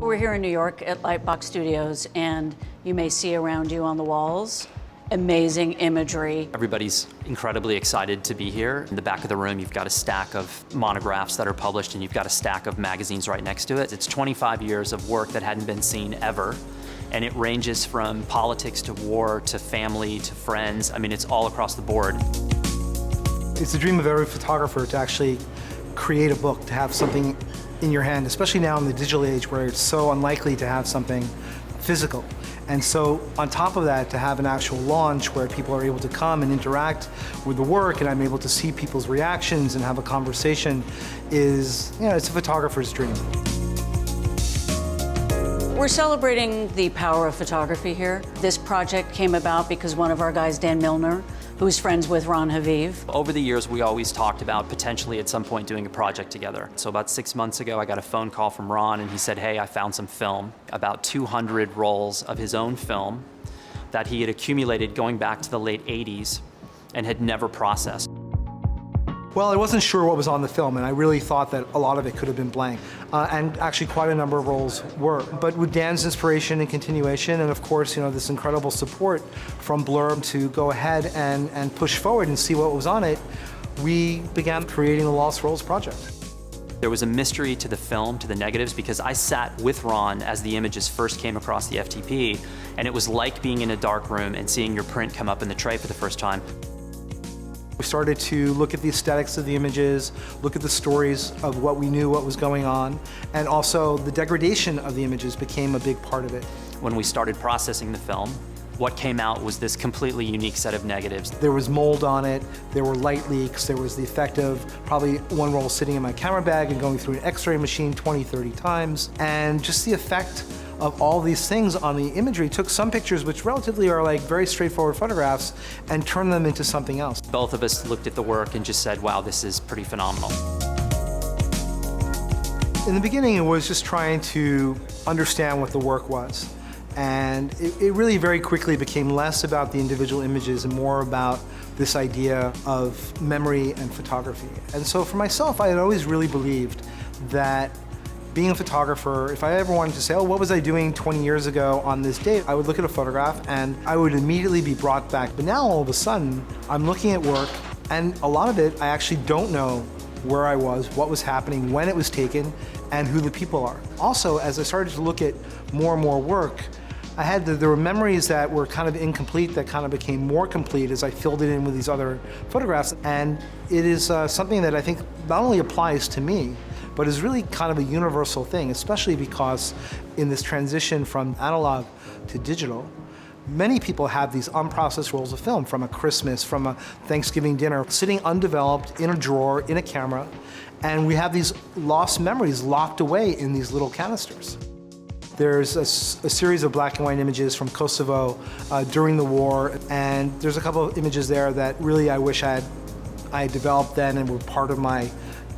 We're here in New York at Lightbox Studios, and you may see around you on the walls amazing imagery. Everybody's incredibly excited to be here. In the back of the room, you've got a stack of monographs that are published, and you've got a stack of magazines right next to it. It's 25 years of work that hadn't been seen ever, and it ranges from politics to war to family to friends. I mean, it's all across the board. It's the dream of every photographer to actually create a book, to have something in your hand, especially now in the digital age where it's so unlikely to have something physical. And so on top of that, to have an actual launch where people are able to come and interact with the work, and I'm able to see people's reactions and have a conversation is, it's a photographer's dream. We're celebrating the power of photography here. This project came about because one of our guys, Dan Milner, who's friends with Ron Haviv. Over the years, we always talked about potentially at some point doing a project together. So about 6 months ago, I got a phone call from Ron, and he said, hey, I found some film, about 200 rolls of his own film that he had accumulated going back to the late 80s and had never processed. Well, I wasn't sure what was on the film, and I really thought that a lot of it could have been blank. And actually quite a number of roles were. But with Dan's inspiration and continuation, and of course, this incredible support from Blurb to go ahead and push forward and see what was on it, we began creating the Lost Rolls project. There was a mystery to the film, to the negatives, because I sat with Ron as the images first came across the FTP, and it was like being in a dark room and seeing your print come up in the tray for the first time. We started to look at the aesthetics of the images, look at the stories of what we knew what was going on, and also the degradation of the images became a big part of it. When we started processing the film, what came out was this completely unique set of negatives. There was mold on it, there were light leaks, there was the effect of probably one roll sitting in my camera bag and going through an X-ray machine 20, 30 times, and just the effect of all these things on the imagery took some pictures which relatively are like very straightforward photographs and turned them into something else. Both of us looked at the work and just said, wow, this is pretty phenomenal. In the beginning, it was just trying to understand what the work was. And it really very quickly became less about the individual images and more about this idea of memory and photography. And so for myself, I had always really believed that being a photographer, if I ever wanted to say, oh, what was I doing 20 years ago on this date, I would look at a photograph and I would immediately be brought back. But now all of a sudden, I'm looking at work, and a lot of it, I actually don't know where I was, what was happening, when it was taken, and who the people are. Also, as I started to look at more and more work, there were memories that were kind of incomplete that kind of became more complete as I filled it in with these other photographs. And it is something that I think not only applies to me, but is really kind of a universal thing, especially because in this transition from analog to digital, many people have these unprocessed rolls of film from a Christmas, from a Thanksgiving dinner, sitting undeveloped in a drawer, in a camera, and we have these lost memories locked away in these little canisters. There's a series of black and white images from Kosovo during the war, and there's a couple of images there that really I wish I had developed then and were part of my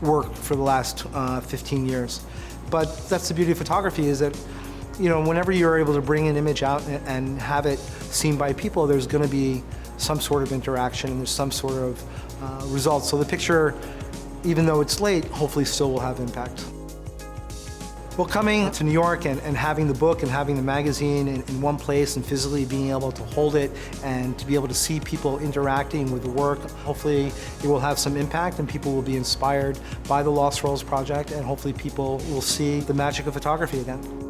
work for the last 15 years. But that's the beauty of photography, is that whenever you're able to bring an image out and have it seen by people, there's going to be some sort of interaction and there's some sort of result. So the picture, even though it's late, hopefully still will have impact. Well, coming to New York and having the book and having the magazine in one place and physically being able to hold it and to be able to see people interacting with the work, hopefully it will have some impact and people will be inspired by the Lost Rolls project, and hopefully people will see the magic of photography again.